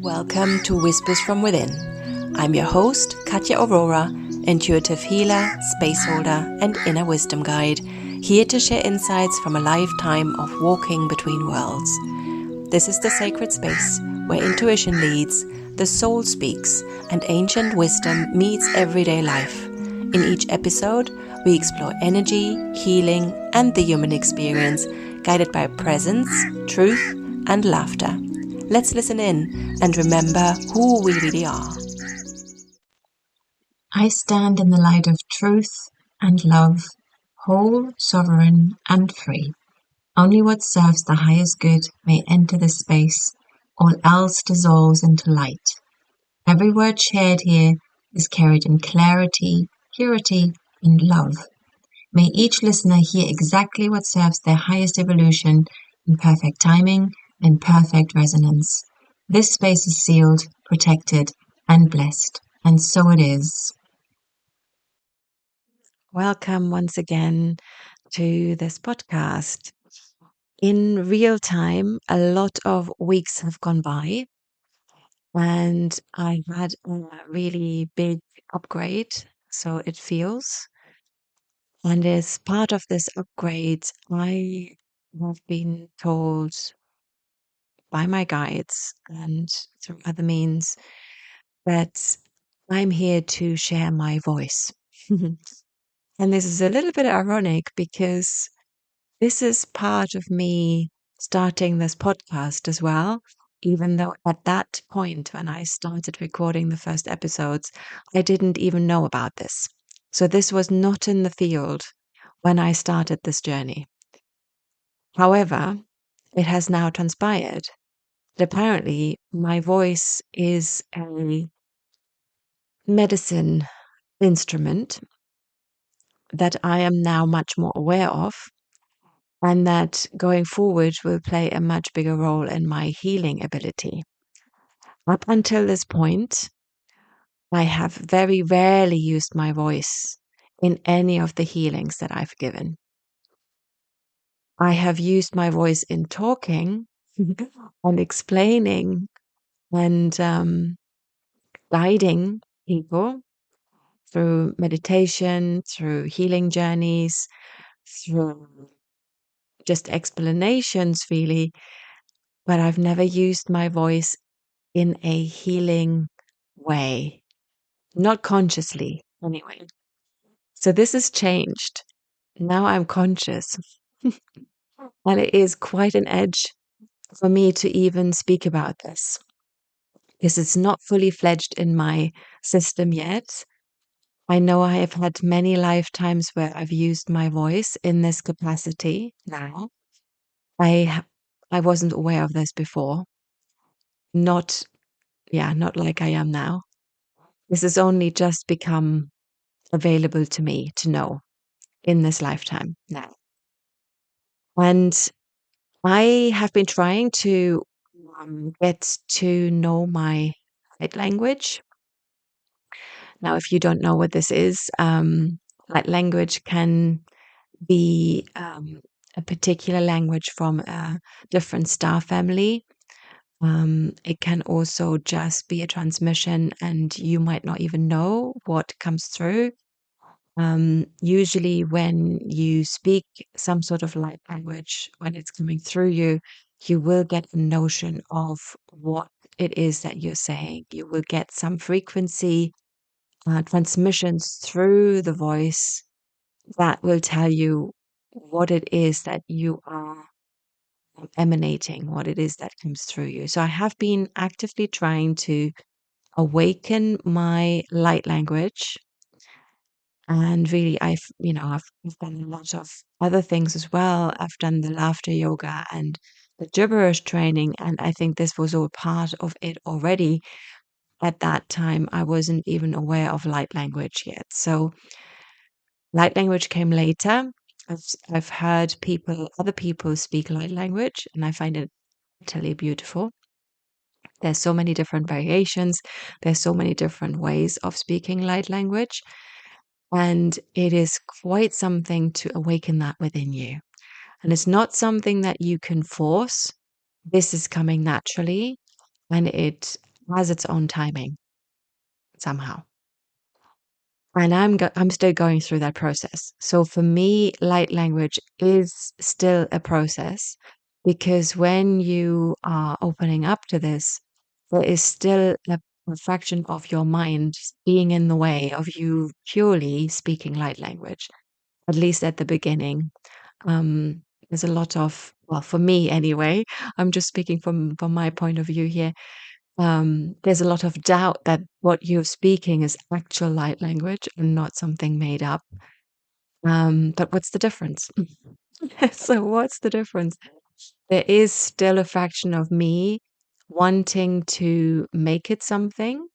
Welcome to Whispers from Within. I'm your host, Katja Aurora, intuitive healer, space holder, and inner wisdom guide, here to share insights from a lifetime of walking between worlds. This is the sacred space where intuition leads, the soul speaks, and ancient wisdom meets everyday life. In each episode, we explore energy, healing, and the human experience, guided by presence, truth, and laughter. Let's listen in and remember who we really are. I stand in the light of truth and love, whole, sovereign, and free. Only what serves the highest good may enter this space, all else dissolves into light. Every word shared here is carried in clarity, purity, and love. May each listener hear exactly what serves their highest evolution in perfect timing and perfect resonance. This space is sealed, protected, and blessed, and so it is. Welcome once again to this podcast. In real time, a lot of weeks have gone by, and I had a really big upgrade, so it feels. And as part of this upgrade, I have been told by my guides and through other means that I'm here to share my voice. And this is a little bit ironic because this is part of me starting this podcast as well, even though at that point when I started recording the first episodes, I didn't even know about this. So this was not in the field when I started this journey. However, it has now transpired that apparently my voice is a medicine instrument that I am now much more aware of, and that going forward will play a much bigger role in my healing ability. Up until this point, I have very rarely used my voice in any of the healings that I've given. I have used my voice in talking and explaining and guiding people through meditation, through healing journeys, through just explanations, really. But I've never used my voice in a healing way, not consciously, anyway. So this has changed. Now I'm conscious, and it is quite an edge for me to even speak about this because it's not fully fledged in my system yet. I know I have had many lifetimes where I've used my voice in this capacity now. I wasn't aware of this before. Not, not like I am now. This has only just become available to me to know in this lifetime now. And I have been trying to get to know my light language. Now, if you don't know what this is, light language can be a particular language from a different star family. It can also just be a transmission, and you might not even know what comes through. Usually, when you speak some sort of light language, when it's coming through you, you will get a notion of what it is that you're saying. You will get some frequency transmissions through the voice that will tell you what it is that you are emanating, what it is that comes through you. So I have been actively trying to awaken my light language. And really, I've done a lot of other things as well. I've done the laughter yoga and the gibberish training, and I think this was all part of it already. At that time, I wasn't even aware of light language yet. So light language came later. I've heard other people speak light language, and I find it utterly beautiful. There's so many different variations. There's so many different ways of speaking light language. And it is quite something to awaken that within you. And it's not something that you can force. this is coming naturally and it has its own timing somehow. And I'm still going through that process. So for me, light language is still a process because when you are opening up to this, there is still a fraction of your mind being in the way of you purely speaking light language, at least at the beginning. There's a lot of, well, for me anyway, I'm just speaking from my point of view here. There's a lot of doubt that what you're speaking is actual light language and not something made up. But what's the difference? So, what's the difference? There is still a fraction of me wanting to make it something,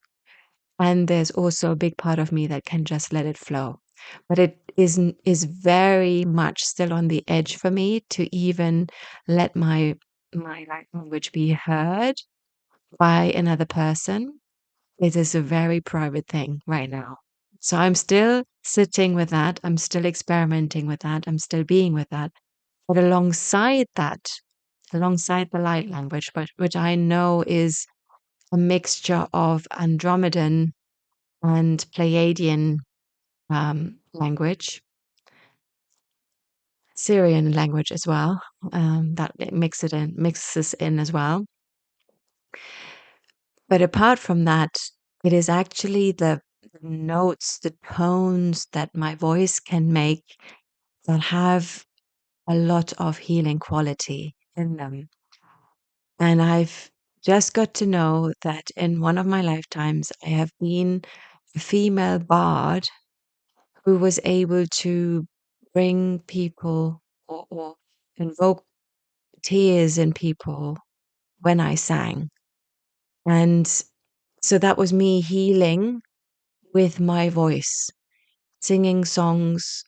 and there's also a big part of me that can just let it flow. But it is very much still on the edge for me to even let my light language be heard by another person. It is a very private thing right now. So I'm still sitting with that. I'm still experimenting with that. I'm still being with that. But alongside that, alongside the light language, but which I know is a mixture of Andromedan and Pleiadian language, Syrian language as well. That it mixes in as well. But apart from that, it is actually the notes, the tones that my voice can make that have a lot of healing quality in them. And I've just got to know that in one of my lifetimes, I have been a female bard who was able to bring people or invoke tears in people when I sang. And so that was me healing with my voice, singing songs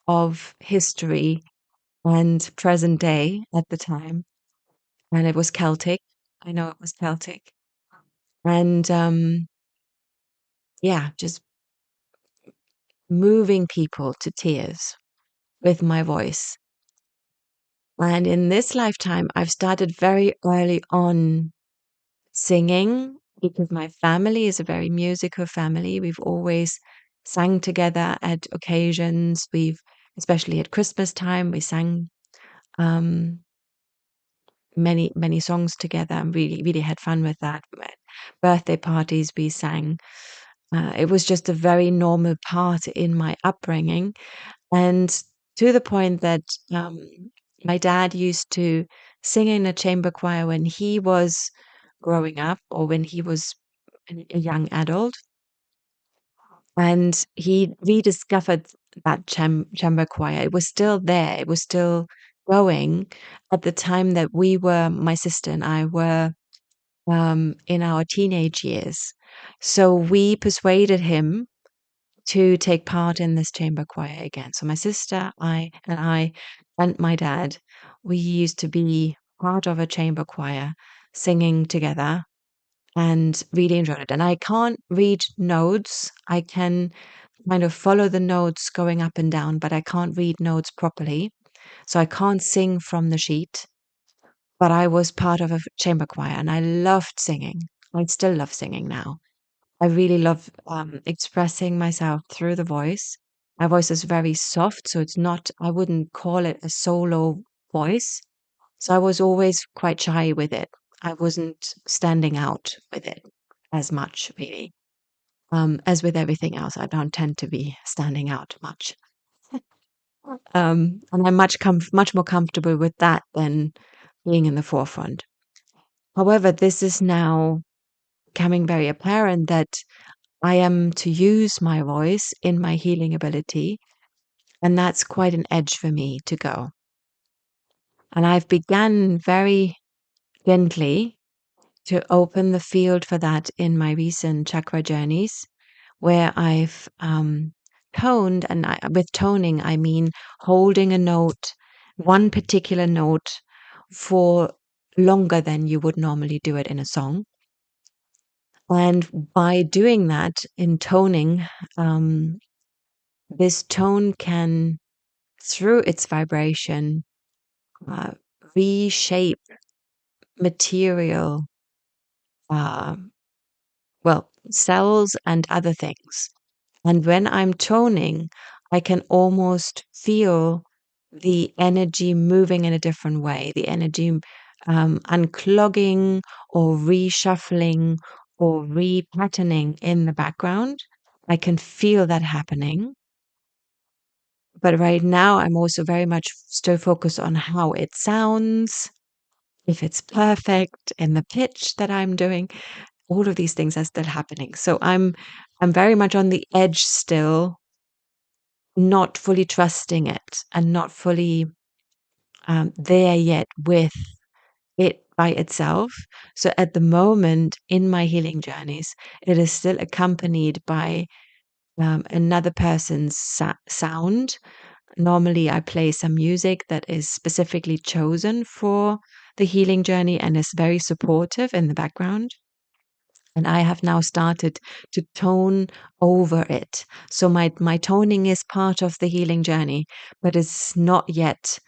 of history and present day at the time. And it was Celtic. I know it was Celtic. And yeah, just moving people to tears with my voice. And in this lifetime, I've started very early on singing because my family is a very musical family. We've always sang together at occasions. Especially at Christmas time, we sang um, many songs together and really had fun with that. At birthday parties, we sang. It was just a very normal part in my upbringing, and to the point that my dad used to sing in a chamber choir when he was growing up or when he was a young adult, and he rediscovered that chamber choir. It was still there. It was still going at the time that my sister and I were in our teenage years. So we persuaded him to take part in this chamber choir again. So my sister, I, and my dad, we used to be part of a chamber choir, singing together, and really enjoyed it. And I can't read notes. I can kind of follow the notes going up and down, but I can't read notes properly. So I can't sing from the sheet. But I was part of a chamber choir and I loved singing. I still love singing now. I really love expressing myself through the voice. My voice is very soft, so I wouldn't call it a solo voice. So I was always quite shy with it. I wasn't standing out with it as much, really. As with everything else, I don't tend to be standing out much. And I'm much more comfortable with that than being in the forefront. However, this is now becoming very apparent that I am to use my voice in my healing ability, and that's quite an edge for me to go. And I've begun very gently to open the field for that in my recent chakra journeys, where I've toned, and with toning, I mean holding a note, one particular note, for longer than you would normally do it in a song. And by doing that in toning, this tone can, through its vibration, uh, reshape material, uh, well, cells and other things. And when I'm toning, I can almost feel the energy moving in a different way, the energy unclogging or reshuffling or repatterning in the background. I can feel that happening. But right now, I'm also very much still focused on how it sounds, if it's perfect in the pitch that I'm doing. All of these things are still happening. So I'm very much on the edge still, not fully trusting it and not fully there yet with it by itself. So at the moment in my healing journeys, it is still accompanied by another person's sound. Normally, I play some music that is specifically chosen for the healing journey and is very supportive in the background. And I have now started to tone over it. So my toning is part of the healing journey, but it's not yet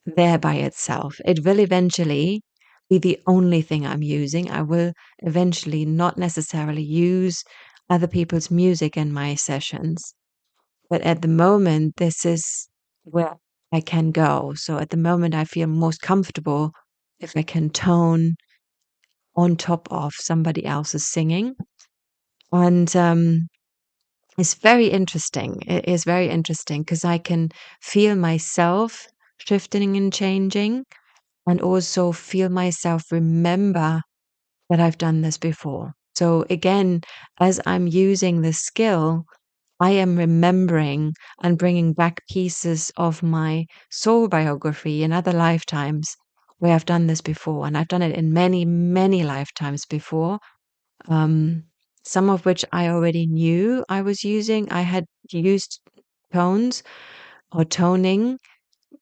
there by itself. It will eventually be the only thing I'm using. I will eventually not necessarily use other people's music in my sessions. But at the moment, this is where I can go. So at the moment, I feel most comfortable if I can tone on top of somebody else's singing. And it's very interesting. It is very interesting because I can feel myself shifting and changing, and also feel myself remember that I've done this before. So again, as I'm using this skill, I am remembering and bringing back pieces of my soul biography in other lifetimes where I've done this before. And I've done it in many, many lifetimes before. Um, some of which I already knew I was using. I had used tones or toning,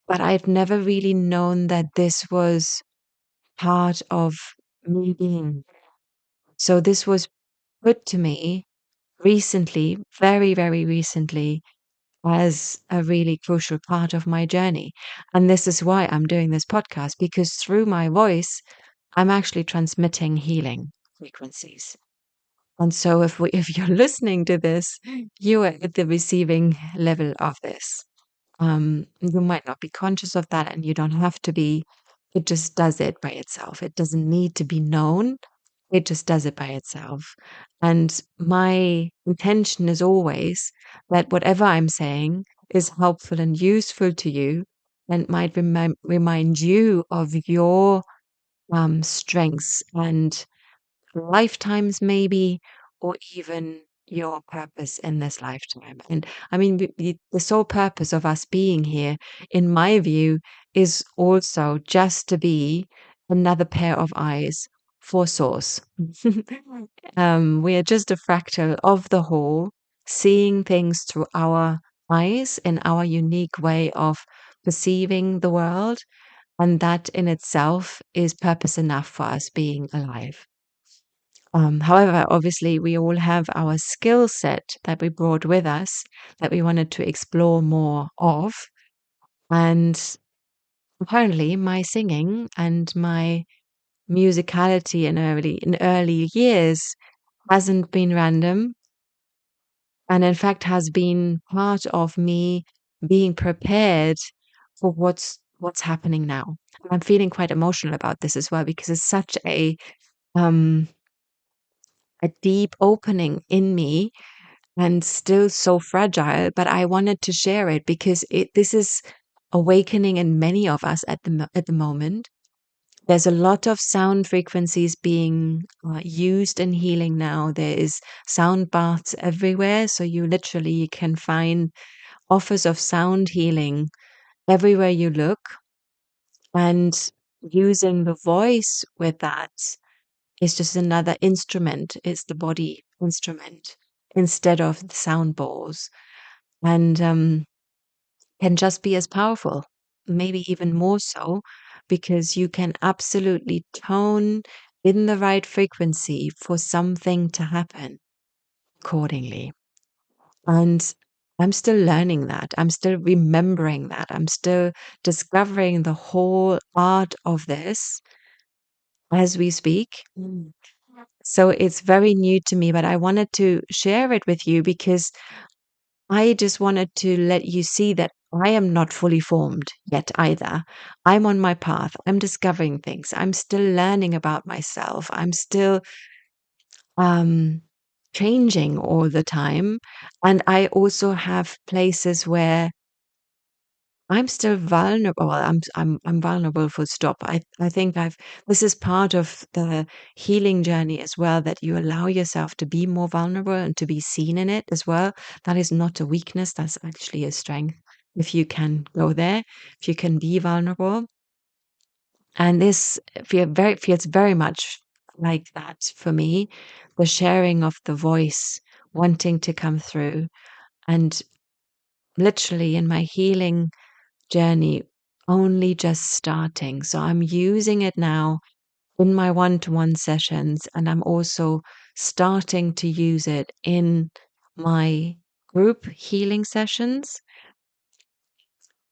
but I've never really known that this was part of me being. So this was put to me recently, very, very recently, as a really crucial part of my journey. And this is why I'm doing this podcast, because through my voice, I'm actually transmitting healing frequencies. And so if you're listening to this, you are at the receiving level of this. You might not be conscious of that and you don't have to be. It just does it by itself. It doesn't need to be known. It just does it by itself. And my intention is always that whatever I'm saying is helpful and useful to you and might remind you of your strengths and lifetimes, maybe, or even your purpose in this lifetime. And I mean, the sole purpose of us being here, in my view, is also just to be another pair of eyes for Source. We are just a fractal of the whole, seeing things through our eyes in our unique way of perceiving the world. And that in itself is purpose enough for us being alive. However, obviously, we all have our skill set that we brought with us that we wanted to explore more of. And apparently, my singing and my musicality in early years hasn't been random, and in fact has been part of me being prepared for what's happening now. I'm feeling quite emotional about this as well because it's such um a deep opening in me and still so fragile, but I wanted to share it because this is awakening in many of us at the moment. There's a lot of sound frequencies being used in healing now. There is sound baths everywhere, so you literally can find offers of sound healing everywhere you look, and using the voice with that is just another instrument. It's the body instrument instead of the sound balls, and can just be as powerful, maybe even more so, because you can absolutely tone in the right frequency for something to happen accordingly. And I'm still learning that. I'm still remembering that. I'm still discovering the whole art of this. as we speak. So it's very new to me, but I wanted to share it with you because I just wanted to let you see that I am not fully formed yet either. I'm on my path. I'm discovering things. I'm still learning about myself. I'm still um, changing all the time. And I also have places where I'm still vulnerable. Well, I'm vulnerable, full stop. I think I've this is part of the healing journey as well, that you allow yourself to be more vulnerable and to be seen in it as well. That is not a weakness, that's actually a strength. If you can go there, if you can be vulnerable. And this feels very much like that for me. The sharing of the voice, wanting to come through, and literally in my healing journey only just starting. So I'm using it now in my one-to-one sessions, and I'm also starting to use it in my group healing sessions.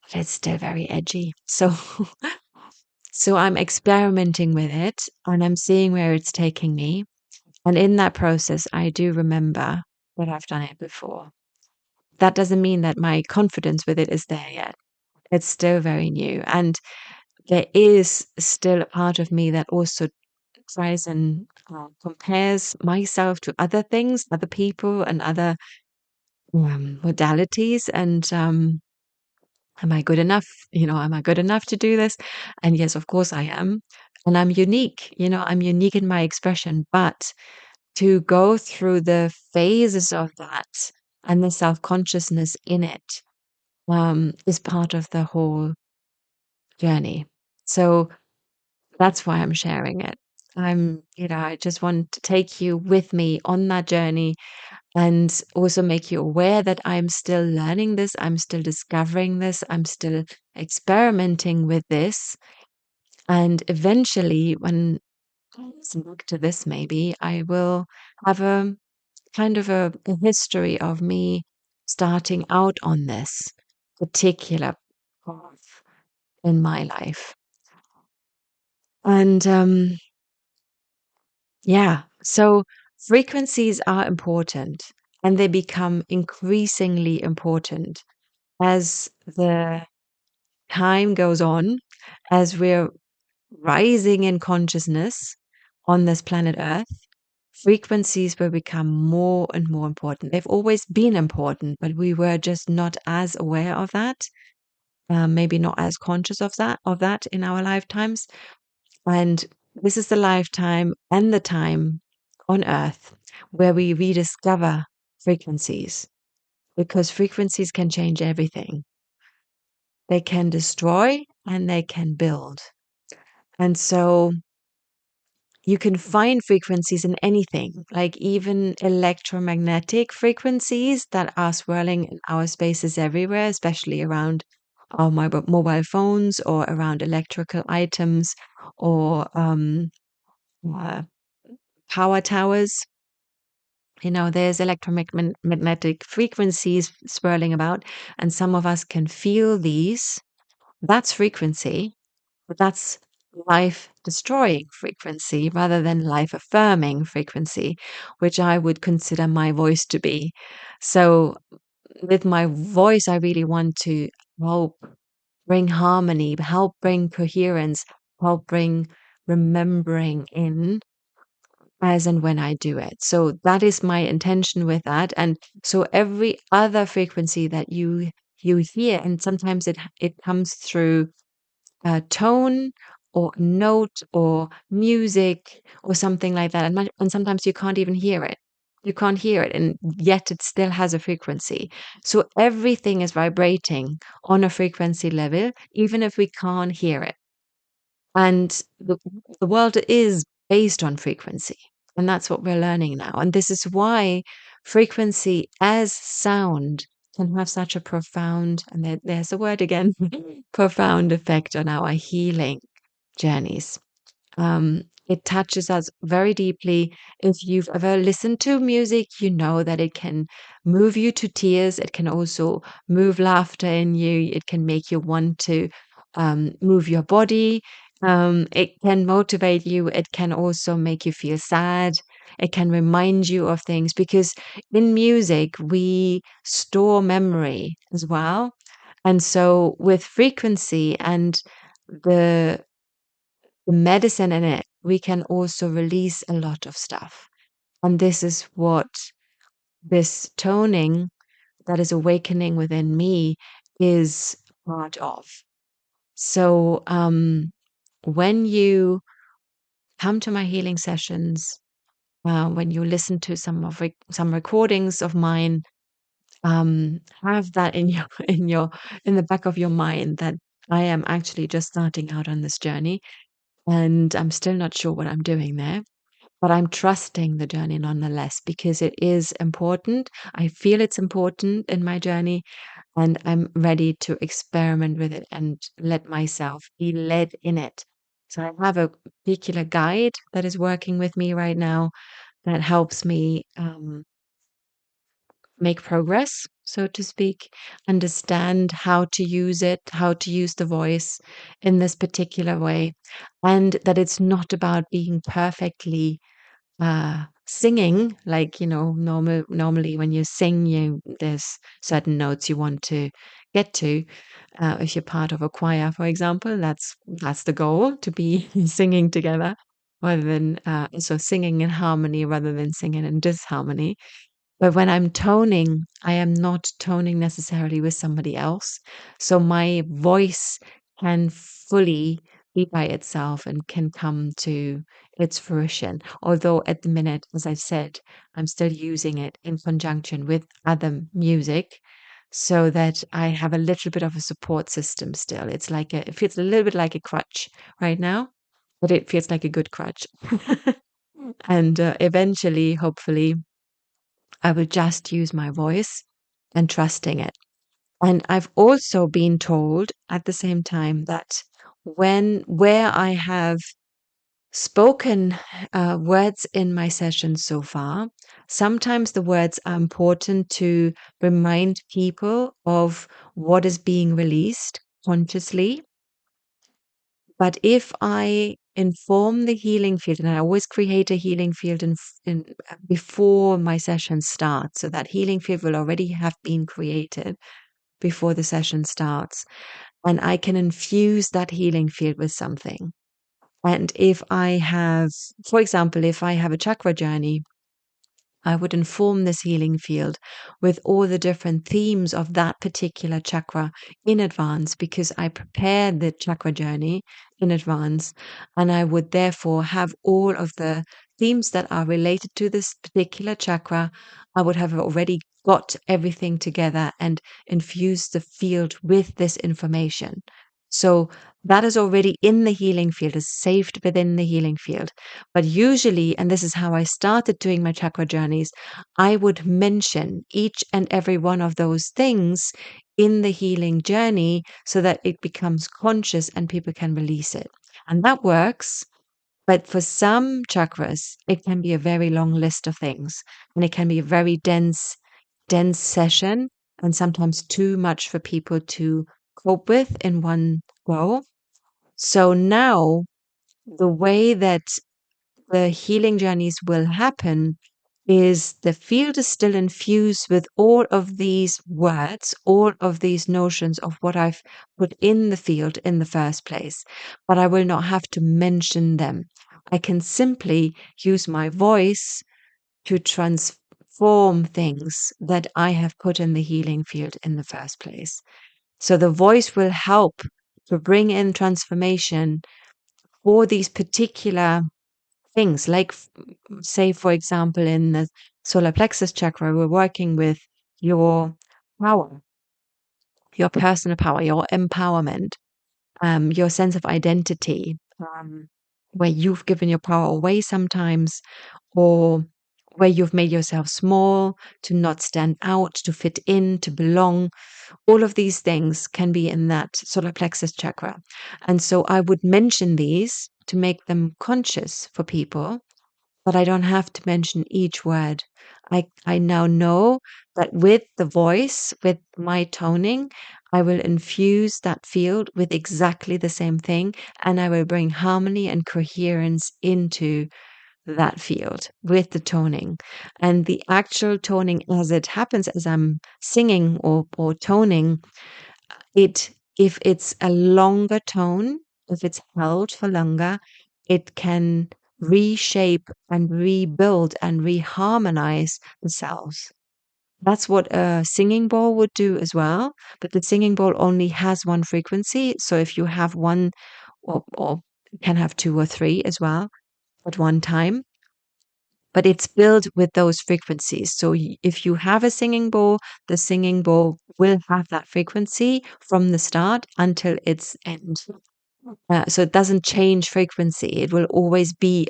But it's still very edgy. So so I'm experimenting with it and I'm seeing where it's taking me. And in that process, I do remember that I've done it before. That doesn't mean that my confidence with it is there yet. It's still very new. And there is still a part of me that also tries and compares myself to other things, other people, and other modalities. And am I good enough? Am I good enough to do this? And yes, of course I am. And I'm unique. I'm unique in my expression. But to go through the phases of that and the self consciousness in it is part of the whole journey. So that's why I'm sharing it. I just want to take you with me on that journey and also make you aware that I'm still learning this, I'm still discovering this, I'm still experimenting with this. And eventually, when I listen back to this, maybe I will have a kind of a history of me starting out on this particular path in my life. And yeah. So frequencies are important and they become increasingly important as the time goes on, as we're rising in consciousness on this planet Earth. Frequencies will become more and more important. They've always been important, but we were just not as aware of that. Maybe not as conscious of that in our lifetimes. And this is the lifetime and the time on Earth where we rediscover frequencies, because frequencies can change everything. They can destroy and they can build. And so you can find frequencies in anything, like even electromagnetic frequencies that are swirling in our spaces everywhere, especially around our mobile phones or around electrical items or uh, power towers. There's electromagnetic frequencies swirling about, and some of us can feel these. That's frequency, but that's life destroying frequency rather than life affirming frequency, which I would consider my voice to be. So, with my voice, I really want to help bring harmony, help bring coherence, help bring remembering in as and when I do it. So that is my intention with that. And so every other frequency that you hear, and sometimes it comes through a tone or a note or music or something like that, and sometimes you can't even hear it. You can't hear it, and yet it still has a frequency. So everything is vibrating on a frequency level, even if we can't hear it. And the world is based on frequency. And that's what we're learning now. And this is why frequency as sound can have such a profound, and there's a word again, profound effect on our healing journeys. It touches us very deeply. If you've ever listened to music, you know that it can move you to tears. It can also move laughter in you. It can make you want to move your body. It can motivate you. It can also make you feel sad. It can remind you of things because in music, we store memory as well. And so with frequency and the, the medicine in it, we can also release a lot of stuff. And this is what this toning that is awakening within me is part of. So when you come to my healing sessions, when you listen to some recordings of mine, have that in your in the back of your mind that I am actually just starting out on this journey, and I'm still not sure what I'm doing there. But I'm trusting the journey nonetheless because it is important. I feel it's important in my journey, and I'm ready to experiment with it and let myself be led in it. So I have a particular guide that is working with me right now that helps me make progress, so to speak, understand how to use it, how to use the voice in this particular way, and that it's not about being perfectly singing like normally when you sing there's certain notes you want to get to. If you're part of a choir, for example, that's the goal, to be singing together rather than so singing in harmony rather than singing in disharmony. But when I'm toning, I am not toning necessarily with somebody else. So my voice can fully be by itself and can come to its fruition. Although at the minute, as I've said, I'm still using it in conjunction with other music so that I have a little bit of a support system still. It feels a little bit like a crutch right now, but it feels like a good crutch. And eventually, hopefully, I will just use my voice and trusting it. And I've also been told at the same time that where I have spoken words in my sessions so far, sometimes the words are important to remind people of what is being released consciously. But if I inform the healing field, and I always create a healing field before my session starts, so that healing field will already have been created before the session starts, and I can infuse that healing field with something. And if I have, for example, if I have a chakra journey, I would inform this healing field with all the different themes of that particular chakra in advance because I prepared the chakra journey in advance. And I would therefore have all of the themes that are related to this particular chakra. I would have already got everything together and infused the field with this information. So that is already in the healing field, is saved within the healing field. But usually, and this is how I started doing my chakra journeys, I would mention each and every one of those things in the healing journey so that it becomes conscious and people can release it. And that works. But for some chakras, it can be a very long list of things and it can be a very dense session and sometimes too much for people to cope with in one go. So now the way that the healing journeys will happen is the field is still infused with all of these words, all of these notions of what I've put in the field in the first place, but I will not have to mention them. I can simply use my voice to transform things that I have put in the healing field in the first place. So the voice will help to bring in transformation for these particular things like say for example in the solar plexus chakra we're working with your power, your personal power, your empowerment, your sense of identity, where you've given your power away sometimes, or where you've made yourself small to not stand out, to fit in, to belong. All of these things can be in that solar plexus chakra. And so I would mention these to make them conscious for people, but I don't have to mention each word. I now know that with the voice, with my toning, I will infuse that field with exactly the same thing, and I will bring harmony and coherence into that field with the toning. And the actual toning as it happens as I'm singing or toning, it if it's a longer tone, if it's held for longer, it can reshape and rebuild and reharmonize the cells. That's what a singing bowl would do as well, but the singing bowl only has one frequency. So if you have one, or can have two or three as well at one time, but it's built with those frequencies. So if you have a singing bowl, the singing bowl will have that frequency from the start until its end. So it doesn't change frequency. It will always be,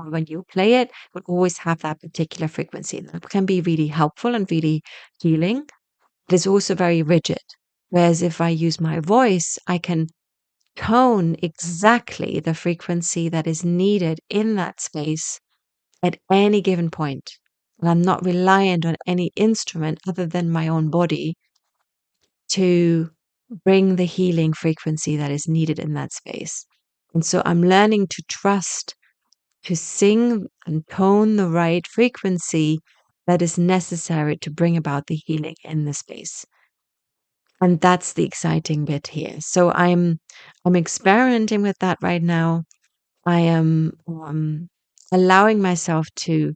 when you play it, it will always have that particular frequency. That can be really helpful and really healing. It is also very rigid. Whereas if I use my voice, I can tone exactly the frequency that is needed in that space at any given point. And I'm not reliant on any instrument other than my own body to bring the healing frequency that is needed in that space. And so I'm learning to trust, to sing and tone the right frequency that is necessary to bring about the healing in the space. And that's the exciting bit here. So I'm experimenting with that right now. I am allowing myself to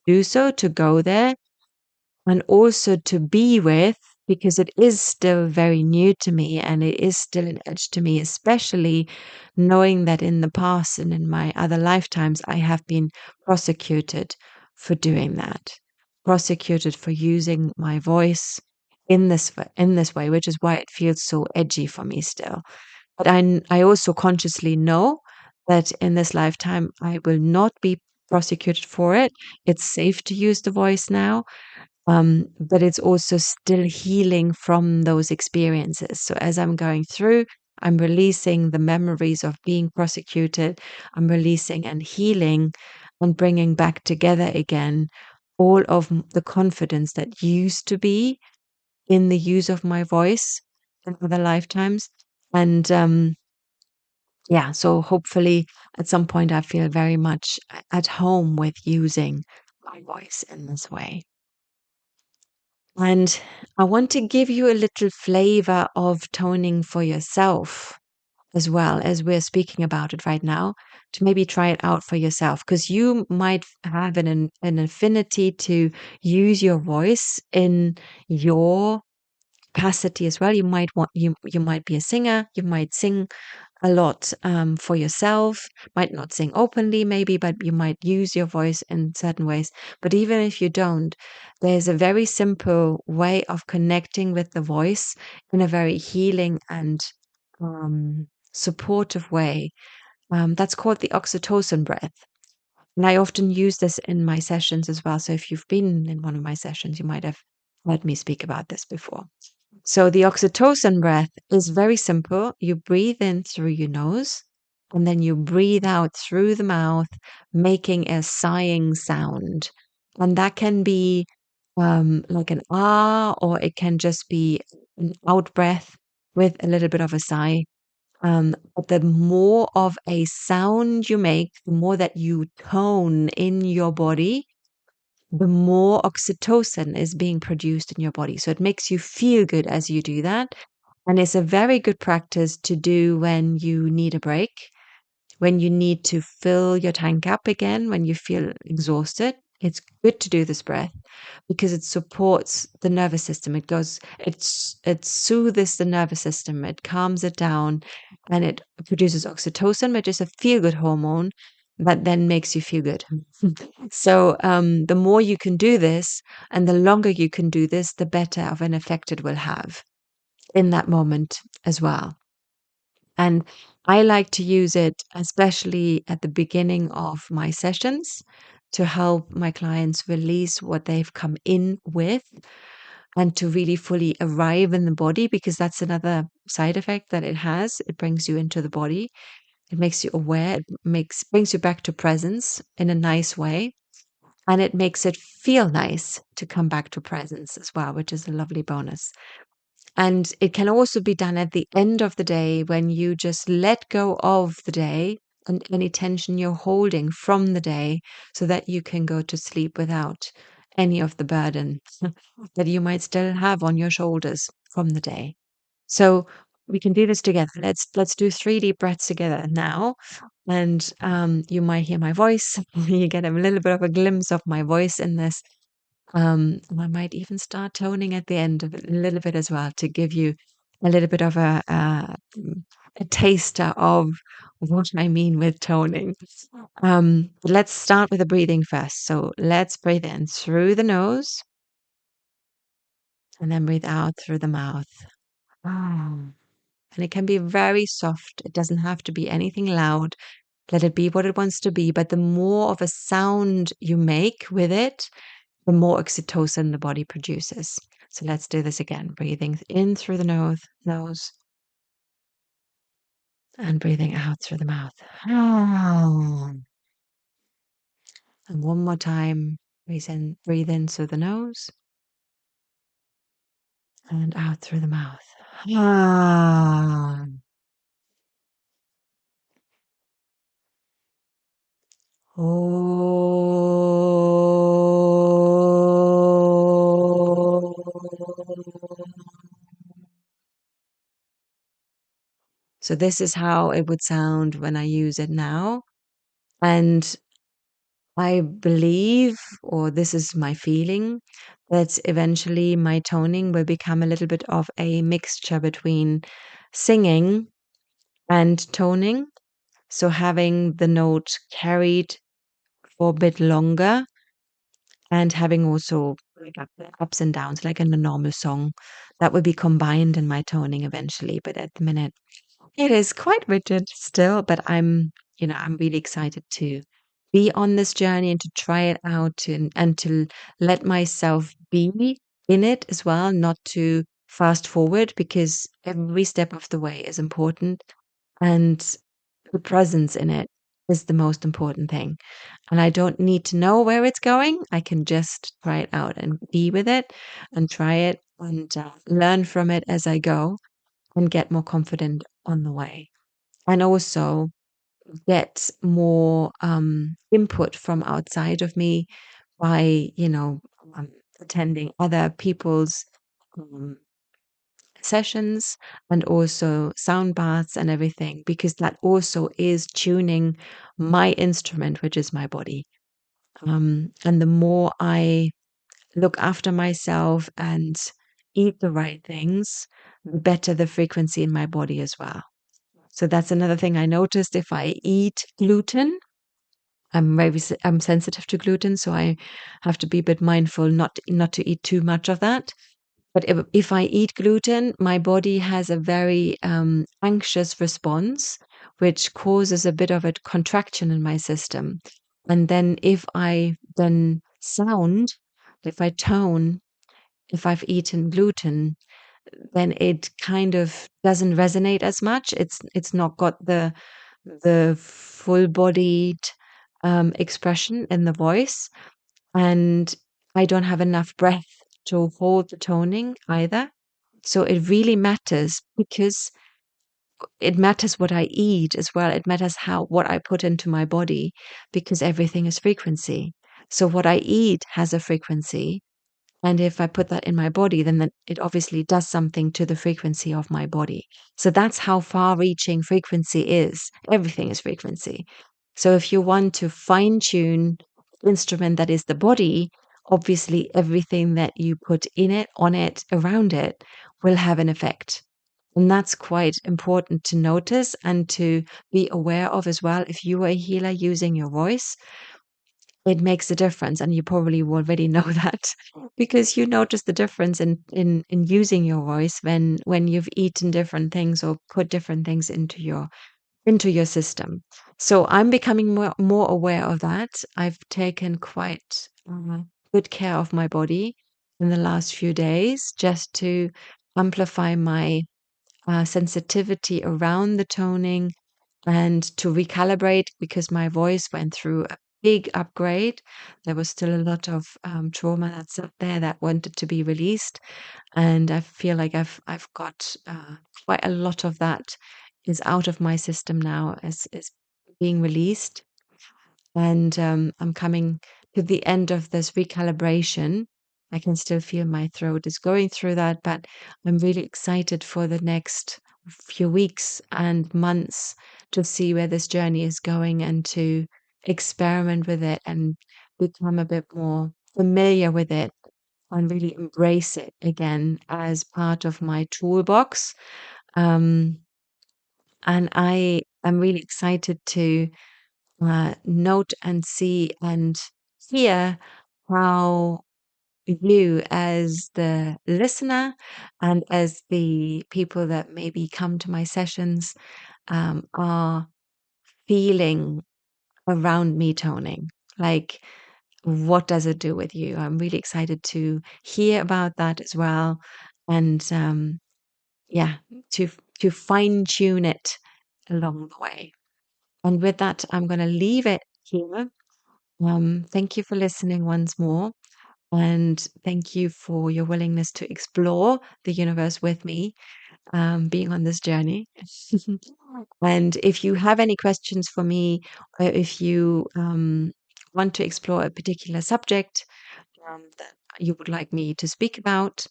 do so, to go there, and also to be with, because it is still very new to me and it is still an edge to me, especially knowing that in the past and in my other lifetimes, I have been prosecuted for doing that, prosecuted for using my voice in this way, which is why it feels so edgy for me still. But I also consciously know that in this lifetime, I will not be prosecuted for it. It's safe to use the voice now, but it's also still healing from those experiences. So as I'm going through, I'm releasing the memories of being prosecuted. I'm releasing and healing and bringing back together again all of the confidence that used to be in the use of my voice in other lifetimes. And yeah, so hopefully at some point I feel very much at home with using my voice in this way. And I want to give you a little flavor of toning for yourself as well, as we're speaking about it right now, to maybe try it out for yourself, because you might have an affinity to use your voice in your capacity as well. You might be a singer, you might sing a lot for yourself, might not sing openly maybe, but you might use your voice in certain ways. But even if you don't, there's a very simple way of connecting with the voice in a very healing and supportive way. That's called the oxytocin breath. And I often use this in my sessions as well. So if you've been in one of my sessions, you might have heard me speak about this before. So the oxytocin breath is very simple. You breathe in through your nose and then you breathe out through the mouth, making a sighing sound. And that can be like an ah, or it can just be an out breath with a little bit of a sigh. But the more of a sound you make, the more that you tone in your body, the more oxytocin is being produced in your body. So it makes you feel good as you do that. And it's a very good practice to do when you need a break, when you need to fill your tank up again, when you feel exhausted. It's good to do this breath because it supports the nervous system. It soothes the nervous system, it calms it down, and it produces oxytocin, which is a feel good hormone that then makes you feel good. So the more you can do this and the longer you can do this, the better of an effect it will have in that moment as well. And I like to use it, especially at the beginning of my sessions, to help my clients release what they've come in with and to really fully arrive in the body, because that's another side effect that it has. It brings you into the body. It makes you aware. Brings you back to presence in a nice way. And it makes it feel nice to come back to presence as well, which is a lovely bonus. And it can also be done at the end of the day when you just let go of the day and any tension you're holding from the day so that you can go to sleep without any of the burden that you might still have on your shoulders from the day. So we can do this together. Let's do 3 deep breaths together now. And you might hear my voice. You get a little bit of a glimpse of my voice in this. And I might even start toning at the end of it a little bit as well to give you a little bit of a taster of what I mean with toning. Let's start with the breathing first. So let's breathe in through the nose and then breathe out through the mouth. Ah. And it can be very soft. It doesn't have to be anything loud. Let it be what it wants to be. But the more of a sound you make with it, the more oxytocin the body produces. So let's do this again. Breathing in through the nose and breathing out through the mouth. Ah. And one more time. Breathe in through the nose and out through the mouth. Ah. Oh. So this is how it would sound when I use it now. And I believe, or this is my feeling, that eventually my toning will become a little bit of a mixture between singing and toning. So having the note carried for a bit longer and having also like ups and downs, like in a normal song, that will be combined in my toning eventually. But at the minute, it is quite rigid still, but I'm really excited to be on this journey and to try it out and to let myself be in it as well, not to fast forward because every step of the way is important and the presence in it is the most important thing. And I don't need to know where it's going. I can just try it out and be with it and try it and learn from it as I go and get more confident on the way. And also get more input from outside of me by, attending other people's um, sessions and also sound baths and everything, because that also is tuning my instrument, which is my body. And the more I look after myself and eat the right things, the better the frequency in my body as well. So that's another thing I noticed. If I eat gluten, I'm sensitive to gluten, so I have to be a bit mindful not to eat too much of that. But if I eat gluten, my body has a very anxious response, which causes a bit of a contraction in my system. And then if I then sound, if I tone, if I've eaten gluten, then it kind of doesn't resonate as much. It's not got the full bodied expression in the voice, and I don't have enough breath to hold the toning either. So it really matters because it matters what I eat as well. It matters what I put into my body because everything is frequency. So what I eat has a frequency, and if I put that in my body, then it obviously does something to the frequency of my body. So that's how far reaching frequency is. Everything is frequency. So if you want to fine tune instrument that is the body, obviously everything that you put in it, on it, around it will have an effect. And that's quite important to notice and to be aware of as well. If you are a healer using your voice, it makes a difference, and you probably already know that because you notice the difference in using your voice when you've eaten different things or put different things into your system. So I'm becoming more aware of that. I've taken quite good care of my body in the last few days just to amplify my sensitivity around the toning and to recalibrate because my voice went through big upgrade. There was still a lot of trauma that's up there that wanted to be released, and I feel like I've got quite a lot of that is out of my system now, is being released, and I'm coming to the end of this recalibration. I can still feel my throat is going through that, but I'm really excited for the next few weeks and months to see where this journey is going and to experiment with it and become a bit more familiar with it and really embrace it again as part of my toolbox. Um, and I am really excited to note and see and hear how you, as the listener and as the people that maybe come to my sessions, are feeling around me toning. Like, what does it do with you? I'm really excited to hear about that as well. And yeah, to to fine tune it along the way. And with that, I'm going to leave it here. Thank you for listening once more. And thank you for your willingness to explore the universe with me, being on this journey. And if you have any questions for me, or if you want to explore a particular subject that you would like me to speak about,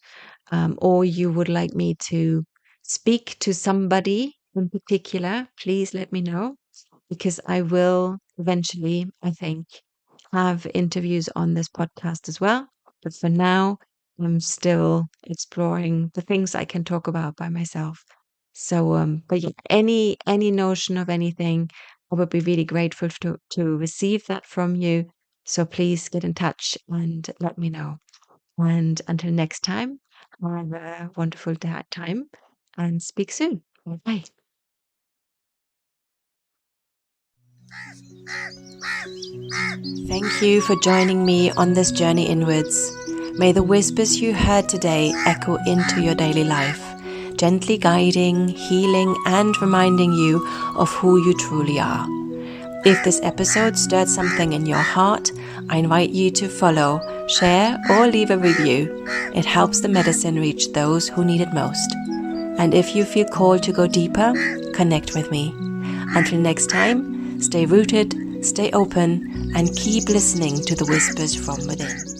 or you would like me to speak to somebody in particular, please let me know, because I will eventually, I think, have interviews on this podcast as well. But for now, I'm still exploring the things I can talk about by myself. So, but yeah, any notion of anything, I would be really grateful to receive that from you. So please get in touch and let me know. And until next time, have a wonderful time and speak soon. Bye bye. Thank you for joining me on this journey inwards. May the whispers you heard today echo into your daily life, gently guiding, healing, and reminding you of who you truly are. If this episode stirred something in your heart, I invite you to follow, share, or leave a review. It helps the medicine reach those who need it most. And if you feel called to go deeper, connect with me. Until next time, stay rooted, stay open, and keep listening to the whispers from within.